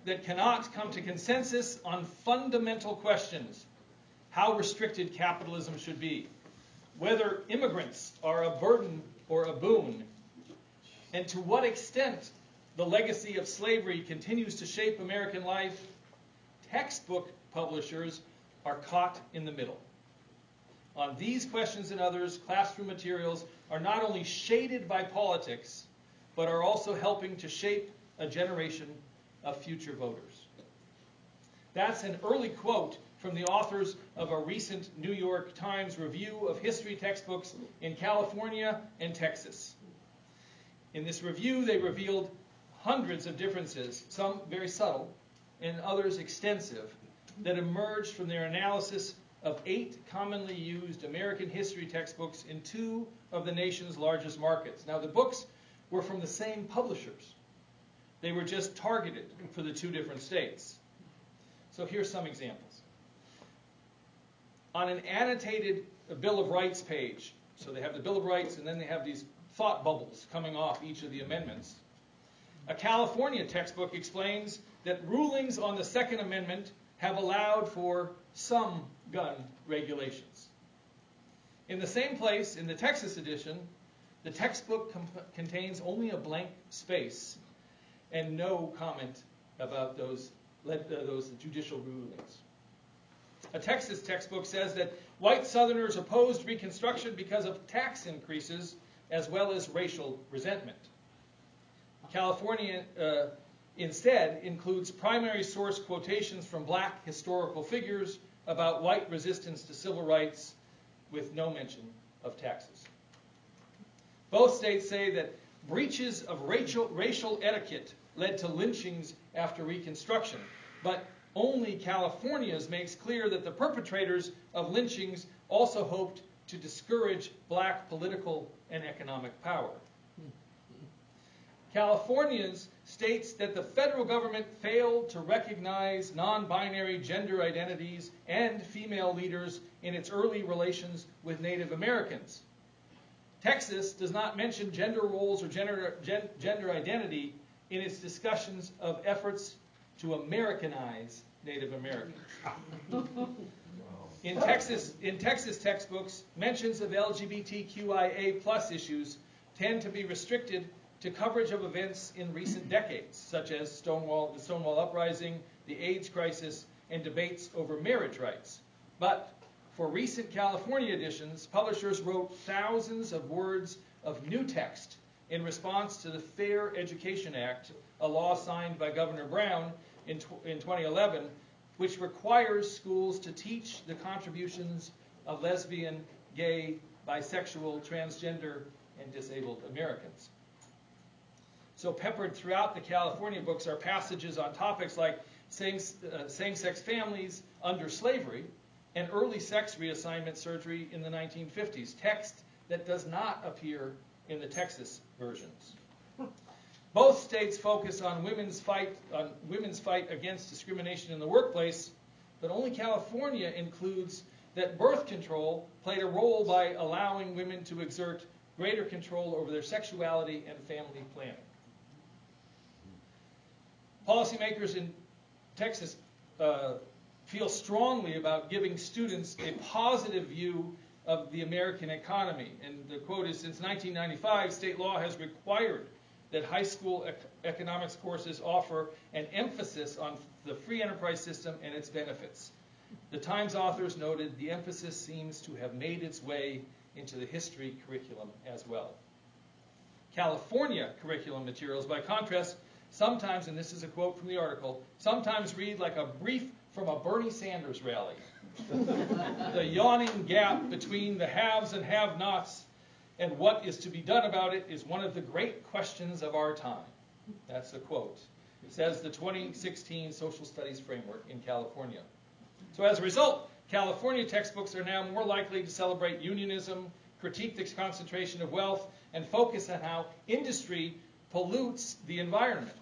that cannot come to consensus on fundamental questions: how restricted capitalism should be, whether immigrants are a burden or a boon, and to what extent the legacy of slavery continues to shape American life, textbook publishers are caught in the middle. On these questions and others, classroom materials are not only shaded by politics, but are also helping to shape a generation of future voters. That's an early quote from the authors of a recent New York Times review of history textbooks in California and Texas. In this review, they revealed hundreds of differences, some very subtle and others extensive, that emerged from their analysis of 8 commonly used American history textbooks in 2 of the nation's largest markets. Now, the books were from the same publishers. They were just targeted for the 2 different states. So here's some examples. On an annotated Bill of Rights page, so they have the Bill of Rights and then they have these thought bubbles coming off each of the amendments, a California textbook explains that rulings on the Second Amendment have allowed for some gun regulations. In the same place, in the Texas edition, the textbook contains only a blank space and no comment about those judicial rulings. A Texas textbook says that white Southerners opposed Reconstruction because of tax increases as well as racial resentment. California instead includes primary source quotations from black historical figures about white resistance to civil rights with no mention of taxes. Both states say that breaches of racial etiquette led to lynchings after Reconstruction, but only California's makes clear that the perpetrators of lynchings also hoped to discourage black political and economic power. California's states that the federal government failed to recognize non-binary gender identities and female leaders in its early relations with Native Americans. Texas does not mention gender roles or gender identity in its discussions of efforts to Americanize Native Americans. In Texas textbooks, mentions of LGBTQIA+ issues tend to be restricted to coverage of events in recent decades, such as the Stonewall Uprising, the AIDS crisis, and debates over marriage rights. But for recent California editions, publishers wrote thousands of words of new text in response to the Fair Education Act, a law signed by Governor Brown in 2011, which requires schools to teach the contributions of lesbian, gay, bisexual, transgender, and disabled Americans. So peppered throughout the California books are passages on topics like same-sex families under slavery and early sex reassignment surgery in the 1950s, text that does not appear in the Texas versions. Both states focus on women's fight against discrimination in the workplace, but only California includes that birth control played a role by allowing women to exert greater control over their sexuality and family planning. Policymakers in Texas feel strongly about giving students a positive view of the American economy. And the quote is, since 1995, state law has required that high school economics courses offer an emphasis on the free enterprise system and its benefits. The Times authors noted the emphasis seems to have made its way into the history curriculum as well. California curriculum materials, by contrast, sometimes, and this is a quote from the article, sometimes read like a brief from a Bernie Sanders rally. The yawning gap between the haves and have-nots and what is to be done about it is one of the great questions of our time. That's the quote. It says the 2016 Social Studies Framework in California. So as a result, California textbooks are now more likely to celebrate unionism, critique the concentration of wealth, and focus on how industry pollutes the environment.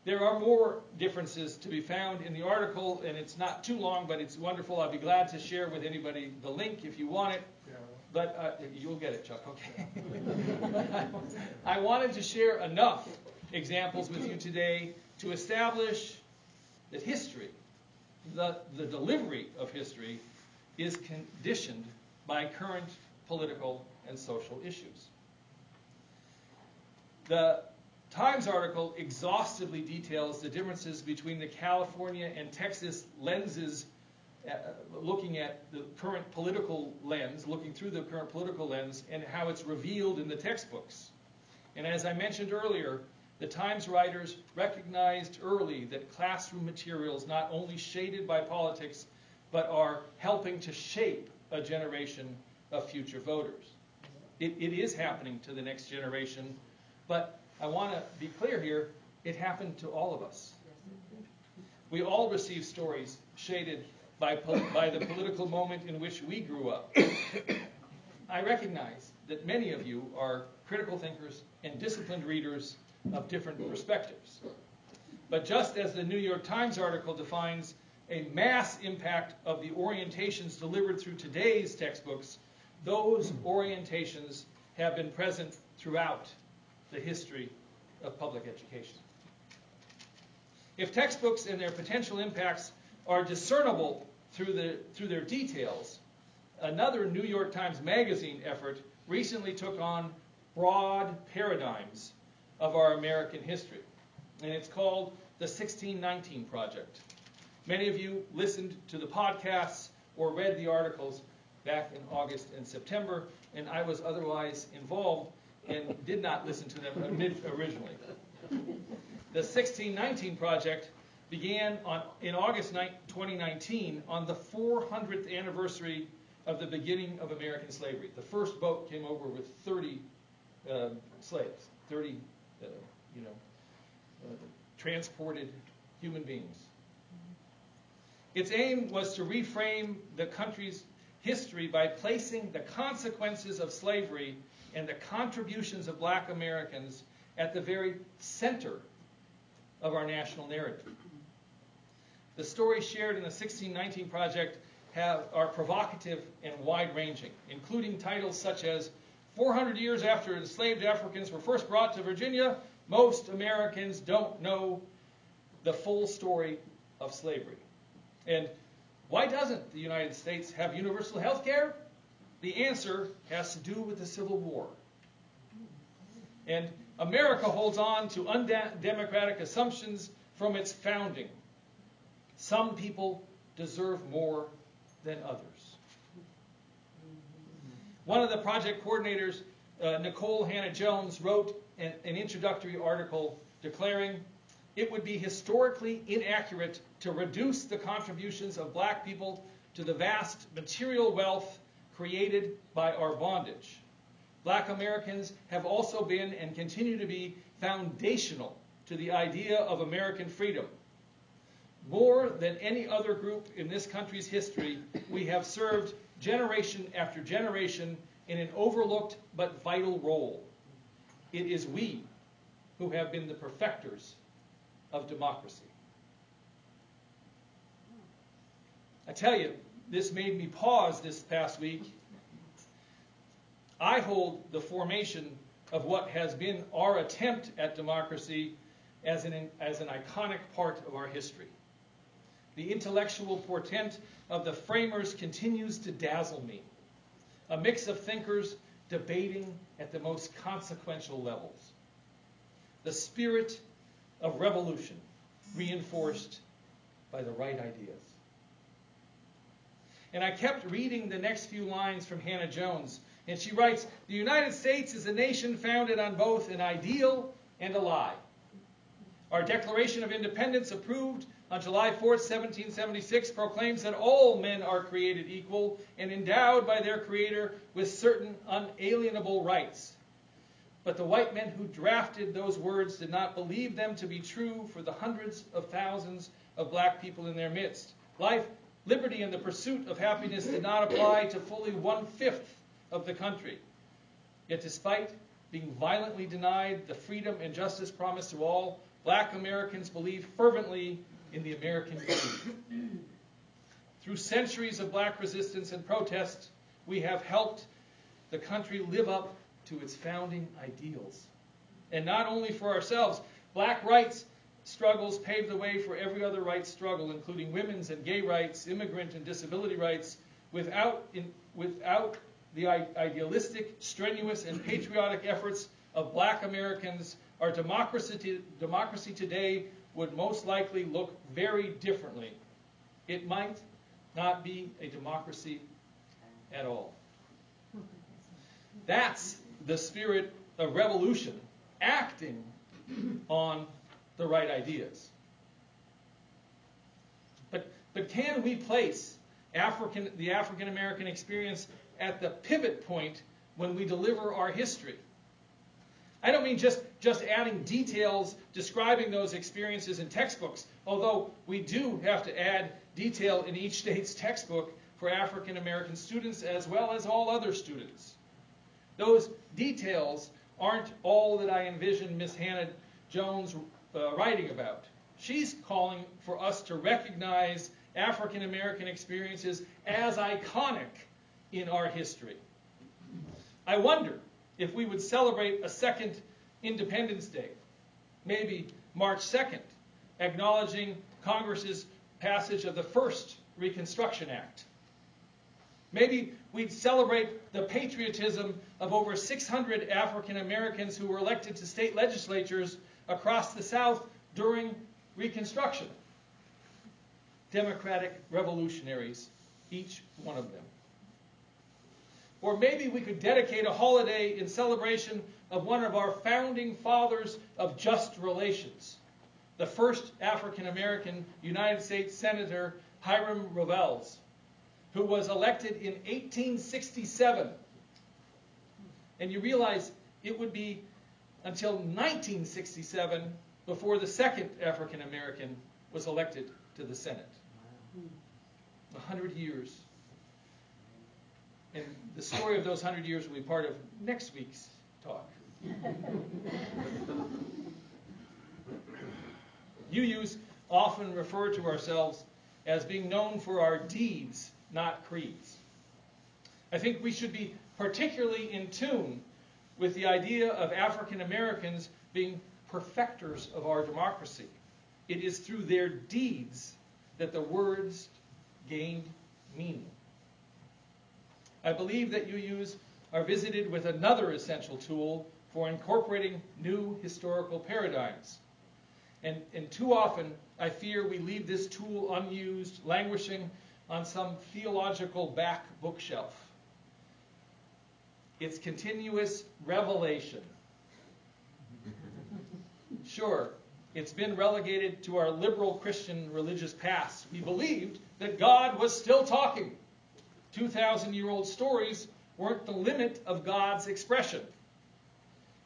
There are more differences to be found in the article, and it's not too long, but it's wonderful. I'll be glad to share with anybody the link if you want it. But you'll get it, Chuck, okay? I wanted to share enough examples with you today to establish that history, the delivery of history, is conditioned by current political and social issues. The Times article exhaustively details the differences between the California and Texas lenses, looking at the current political lens, looking through the current political lens, and how it's revealed in the textbooks. And as I mentioned earlier, the Times writers recognized early that classroom materials not only shaded by politics, but are helping to shape a generation of future voters. It is happening to the next generation, but I want to be clear here, it happened to all of us. We all receive stories shaded by the political moment in which we grew up. I recognize that many of you are critical thinkers and disciplined readers of different perspectives. But just as the New York Times article defines a mass impact of the orientations delivered through today's textbooks, those orientations have been present throughout the history of public education. If textbooks and their potential impacts are discernible through their details, another New York Times Magazine effort recently took on broad paradigms of our American history, and it's called the 1619 Project. Many of you listened to the podcasts or read the articles back in August and September, and I was otherwise involved and did not listen to them originally. The 1619 Project began in August 2019 on the 400th anniversary of the beginning of American slavery. The first boat came over with 30 slaves, 30 transported human beings. Its aim was to reframe the country's history by placing the consequences of slavery and the contributions of black Americans at the very center of our national narrative. The stories shared in the 1619 Project are provocative and wide-ranging, including titles such as 400 years after enslaved Africans were first brought to Virginia, most Americans don't know the full story of slavery. And why doesn't the United States have universal health care? The answer has to do with the Civil War. And America holds on to undemocratic assumptions from its founding. Some people deserve more than others. One of the project coordinators, Nicole Hannah-Jones, wrote an introductory article declaring it would be historically inaccurate to reduce the contributions of black people to the vast material wealth created by our bondage. Black Americans have also been and continue to be foundational to the idea of American freedom. More than any other group in this country's history, we have served generation after generation in an overlooked but vital role. It is we who have been the perfecters of democracy. I tell you, this made me pause this past week. I hold the formation of what has been our attempt at democracy as an iconic part of our history. The intellectual portent of the framers continues to dazzle me. A mix of thinkers debating at the most consequential levels. The spirit of revolution reinforced by the right ideas. And I kept reading the next few lines from Hannah-Jones, and she writes, "The United States is a nation founded on both an ideal and a lie. Our Declaration of Independence, approved on July 4th, 1776, proclaims that all men are created equal and endowed by their Creator with certain unalienable rights. But the white men who drafted those words did not believe them to be true for the hundreds of thousands of black people in their midst. Life, liberty, and the pursuit of happiness did not apply to fully 1/5 of the country. Yet despite being violently denied the freedom and justice promised to all, black Americans believe fervently in the American dream. Through centuries of black resistance and protest, we have helped the country live up to its founding ideals. And not only for ourselves, black rights struggles paved the way for every other rights struggle, including women's and gay rights, immigrant and disability rights, without the idealistic, strenuous, and patriotic efforts of black Americans, our democracy today would most likely look very differently. It might not be a democracy at all. That's the spirit of revolution, acting on the right ideas. But can we place the African American experience at the pivot point when we deliver our history? I don't mean just adding details describing those experiences in textbooks, although we do have to add detail in each state's textbook for African American students as well as all other students. Those details aren't all that I envision Miss Hannah Jones writing about. She's calling for us to recognize African American experiences as iconic in our history. I wonder if we would celebrate a second Independence Day, maybe March 2nd, acknowledging Congress's passage of the first Reconstruction Act. Maybe we'd celebrate the patriotism of over 600 African Americans who were elected to state legislatures across the South during Reconstruction. Democratic revolutionaries, each one of them. Or maybe we could dedicate a holiday in celebration of one of our founding fathers of just relations, the first African American United States Senator, Hiram Revels, who was elected in 1867. And you realize it would be until 1967 before the second African American was elected to the Senate. 100 years. And the story of those 100 years will be part of next week's talk. UUs often refer to ourselves as being known for our deeds, not creeds. I think we should be particularly in tune with the idea of African Americans being perfecters of our democracy. It is through their deeds that the words gained meaning. I believe that UUs are visited with another essential tool for incorporating new historical paradigms. And too often, I fear we leave this tool unused, languishing on some theological back bookshelf. It's continuous revelation. Sure, it's been relegated to our liberal Christian religious past. We believed that God was still talking. 2,000-year-old stories weren't the limit of God's expression.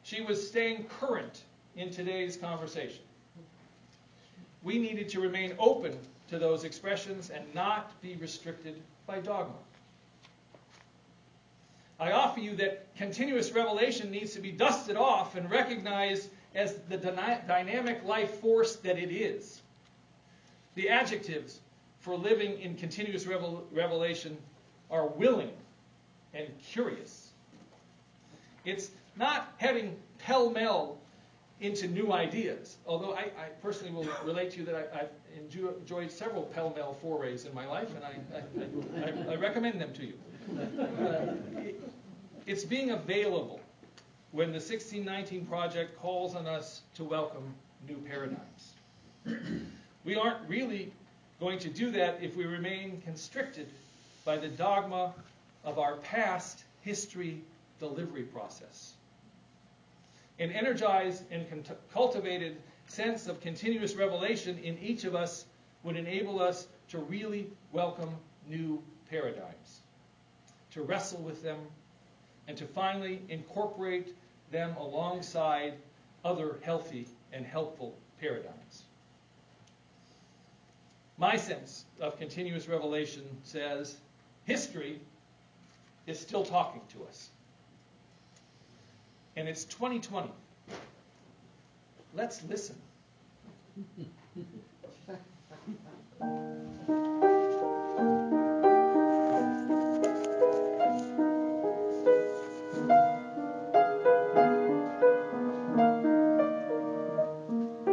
She was staying current in today's conversation. We needed to remain open to those expressions and not be restricted by dogma. I offer you that continuous revelation needs to be dusted off and recognized as the dynamic life force that it is. The adjectives for living in continuous revelation are willing and curious. It's not heading pell-mell into new ideas, although I personally will relate to you that I've enjoyed several pell-mell forays in my life, and I recommend them to you. It's being available when the 1619 Project calls on us to welcome new paradigms. We aren't really going to do that if we remain constricted by the dogma of our past history delivery process. An energized and cultivated sense of continuous revelation in each of us would enable us to really welcome new paradigms, to wrestle with them, and to finally incorporate them alongside other healthy and helpful paradigms. My sense of continuous revelation says history is still talking to us. And it's 2020. Let's listen.